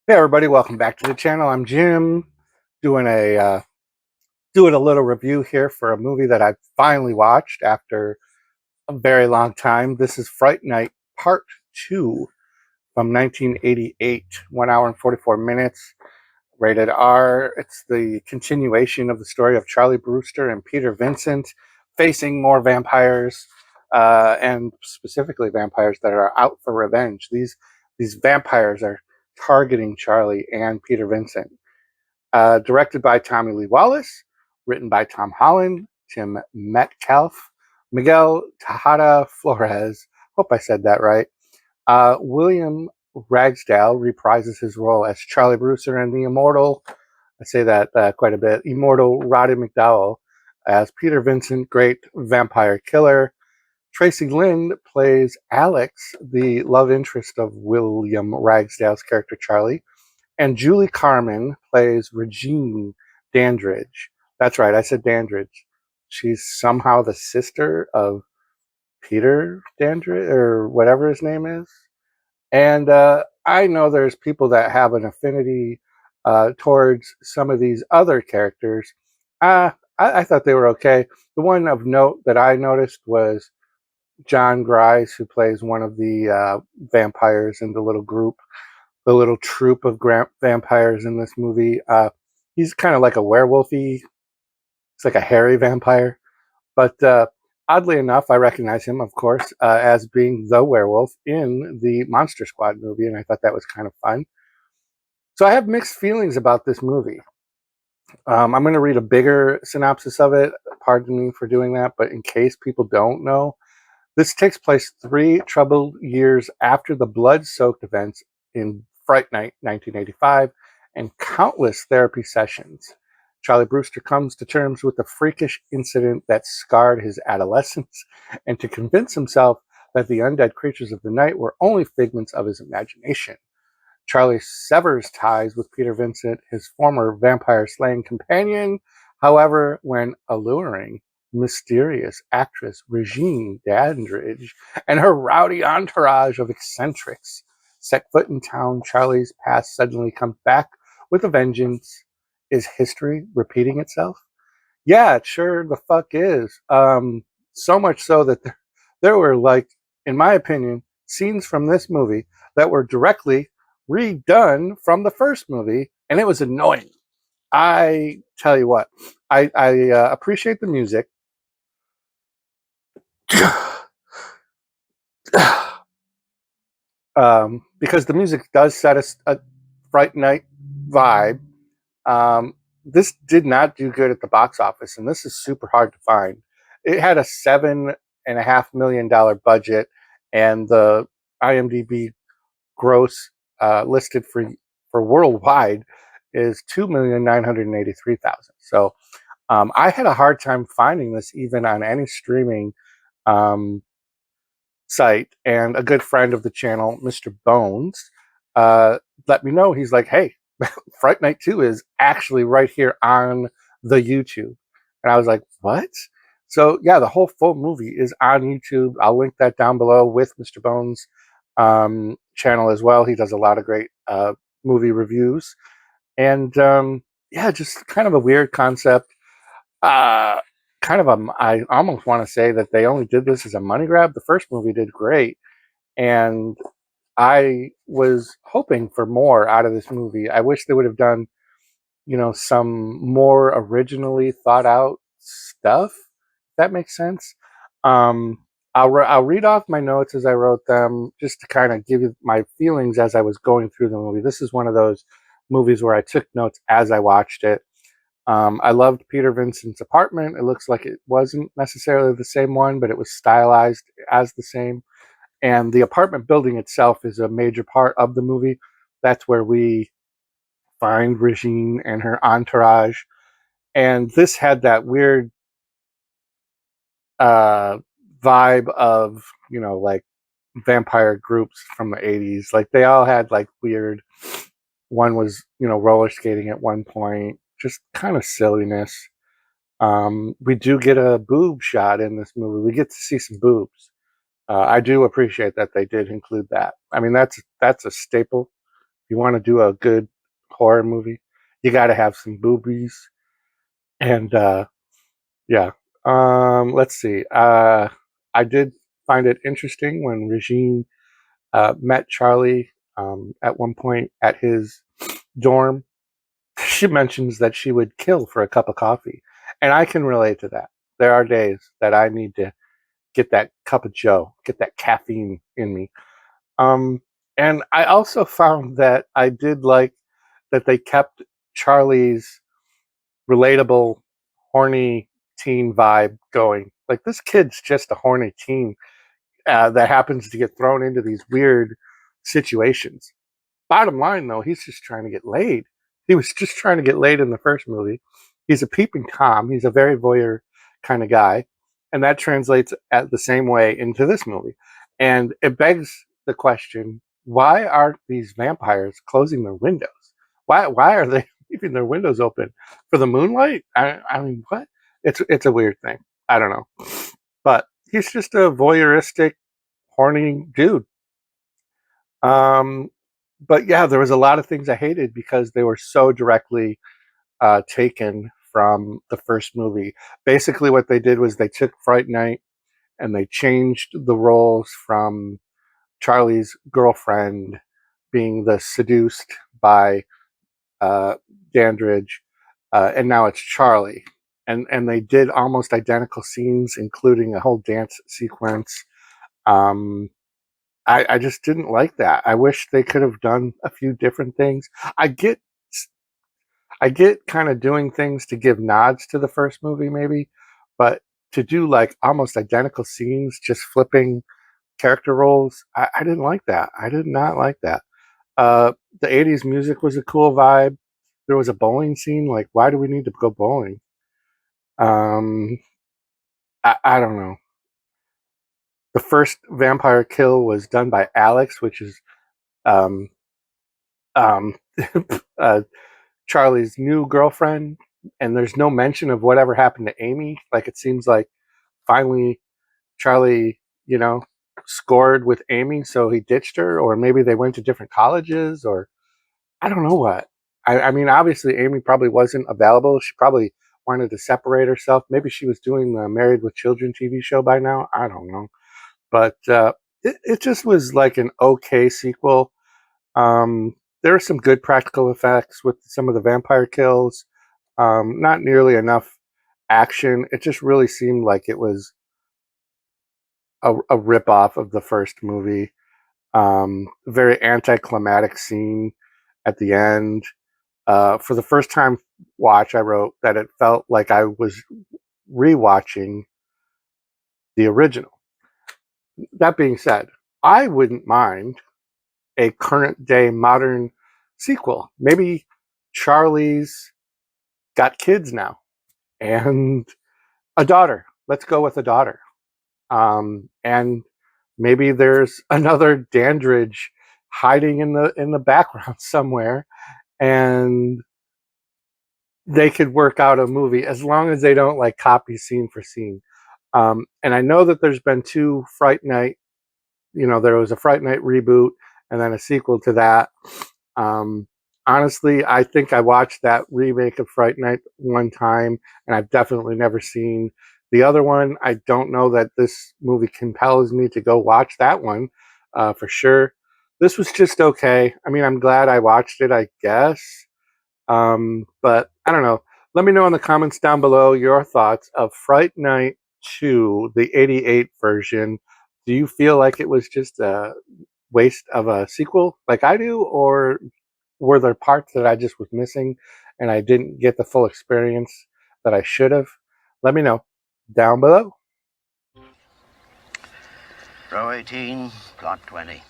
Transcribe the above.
Hey everybody, welcome back to the channel. I'm Jim, doing a little review here for a movie that I finally watched after a very long time. This is Fright Night Part 2 from 1988, 1 hour and 44 minutes, rated R. It's the continuation of the story of Charlie Brewster and Peter Vincent facing more vampires, and specifically vampires that are out for revenge. These vampires are targeting Charlie and Peter Vincent. Directed by Tommy Lee Wallace, written by Tom Holland, Tim Metcalf, Miguel Tejada Flores. Hope I said that right. William Ragsdale reprises his role as Charlie Brewster, and the immortal, I say that quite a bit, immortal Roddy McDowall as Peter Vincent, great vampire killer. Tracy Lind plays Alex, the love interest of William Ragsdale's character Charlie. And Julie Carmen plays Regine Dandridge. That's right, I said Dandridge. She's somehow the sister of Peter Dandridge, or whatever his name is. And I know there's people that have an affinity towards some of these other characters. I thought they were okay. The one of note that I noticed was John Grice, who plays one of the vampires in the little group, the little troop of vampires in this movie. He's kind of like a werewolfy. It's like a hairy vampire. But oddly enough, I recognize him, of course, as being the werewolf in the Monster Squad movie, and I thought that was kind of fun. So I have mixed feelings about this movie. I'm going to read a bigger synopsis of it. Pardon me for doing that, but in case people don't know, this takes place 3 troubled years after the blood-soaked events in Fright Night 1985 and countless therapy sessions. Charlie Brewster comes to terms with a freakish incident that scarred his adolescence, and to convince himself that the undead creatures of the night were only figments of his imagination. Charlie severs ties with Peter Vincent, his former vampire-slaying companion. However, when alluring, mysterious actress Regine Dandridge and her rowdy entourage of eccentrics set foot in town, Charlie's past suddenly comes back with a vengeance. Is history repeating itself? Yeah, it sure the fuck is. So much so that there were, like, in my opinion, scenes from this movie that were directly redone from the first movie, and it was annoying. I tell you what, I appreciate the music. Because the music does set a Fright Night vibe. This did not do good at the box office, and this is super hard to find. It had a $7.5 million budget, and the IMDb gross listed for worldwide is 2,983,000. So I had a hard time finding this even on any streaming um, site, and a good friend of the channel, Mr. Bones, let me know. He's like, hey, Fright Night 2 is actually right here on the YouTube. And I was like, what? So yeah, the whole full movie is on YouTube. I'll link that down below with Mr. Bones' channel as well. He does a lot of great movie reviews. And yeah, just kind of a weird concept. Uh, I almost want to say that they only did this as a money grab. The first movie did great, and I was hoping for more out of this movie. I wish they would have done, some more originally thought out stuff. If that makes sense. Um, I'll read off my notes as I wrote them, just to kind of give you my feelings as I was going through the movie. This is one of those movies where I took notes as I watched it. I loved Peter Vincent's apartment. It looks like it wasn't necessarily the same one, but it was stylized as the same. And the apartment building itself is a major part of the movie. That's where we find Regine and her entourage. And this had that weird uh, vibe of, like vampire groups from the 80s. Like they all had like weird, one was, roller skating at one point, just kind of silliness. We do get a boob shot in this movie. We get to see some boobs. I do appreciate that they did include that. I mean, that's a staple you want to do a good horror movie, you got to have some boobies. And yeah, let's see. I did find it interesting when Regine met Charlie at one point at his dorm. She mentions that she would kill for a cup of coffee, and I can relate to that. There are days that I need to get that cup of joe, get that caffeine in me. Um, and I also found that I did like that they kept Charlie's relatable, horny teen vibe going. Like, this kid's just a horny teen that happens to get thrown into these weird situations. Bottom line, though, he's just trying to get laid. He was just trying to get laid in the first movie. He's a peeping Tom. He's a very voyeur kind of guy. And that translates at the same way into this movie. And it begs the question, why aren't these vampires closing their windows? Why are they leaving their windows open? For the moonlight? I mean, what? It's a weird thing. I don't know. But he's just a voyeuristic, horny dude. Um, but yeah, there was a lot of things I hated because they were so directly taken from the first movie. Basically, what they did was they took Fright Night and they changed the roles from Charlie's girlfriend being the seduced by Dandridge, and now it's Charlie. And they did almost identical scenes, including a whole dance sequence. Um, I just didn't like that. I wish they could have done a few different things. I get I get kind of doing things to give nods to the first movie, maybe, but to do like almost identical scenes, just flipping character roles, I didn't like that. I did not like that. The 80s music was a cool vibe. There was a bowling scene. Like, why do we need to go bowling? Um, I don't know. The first vampire kill was done by Alex, which is um, um, uh, Charlie's new girlfriend, and there's no mention of whatever happened to Amy. Like, it seems like finally Charlie, scored with Amy, so he ditched her, or maybe they went to different colleges, or I don't know what. I mean, obviously, Amy probably wasn't available. She probably wanted to separate herself. Maybe she was doing the Married with Children TV show by now. I don't know. But it just was like an okay sequel. There are some good practical effects with some of the vampire kills. Not nearly enough action. It just really seemed like it was a rip-off of the first movie. Very anticlimactic scene at the end. For the first time watch, I wrote that it felt like I was rewatching the original. That being said, I wouldn't mind a current day modern sequel. Maybe Charlie's got kids now and a daughter. Let's go with a daughter. And maybe there's another Dandridge hiding in the background somewhere, and they could work out a movie as long as they don't like copy scene for scene. And I know that there's been two Fright Night. There was a Fright Night reboot and then a sequel to that. Um, Honestly, I think I watched that remake of Fright Night one time, and I've definitely never seen the other one. I don't know that this movie compels me to go watch that one for sure. This was just okay. I mean, I'm glad I watched it, I guess. But I don't know. Let me know in the comments down below your thoughts of Fright Night 2, the 88 version. Do you feel like it was just a waste of a sequel like I do, or were there parts that I just was missing and I didn't get the full experience that I should have? Let me know down below. Row 18, plot 20.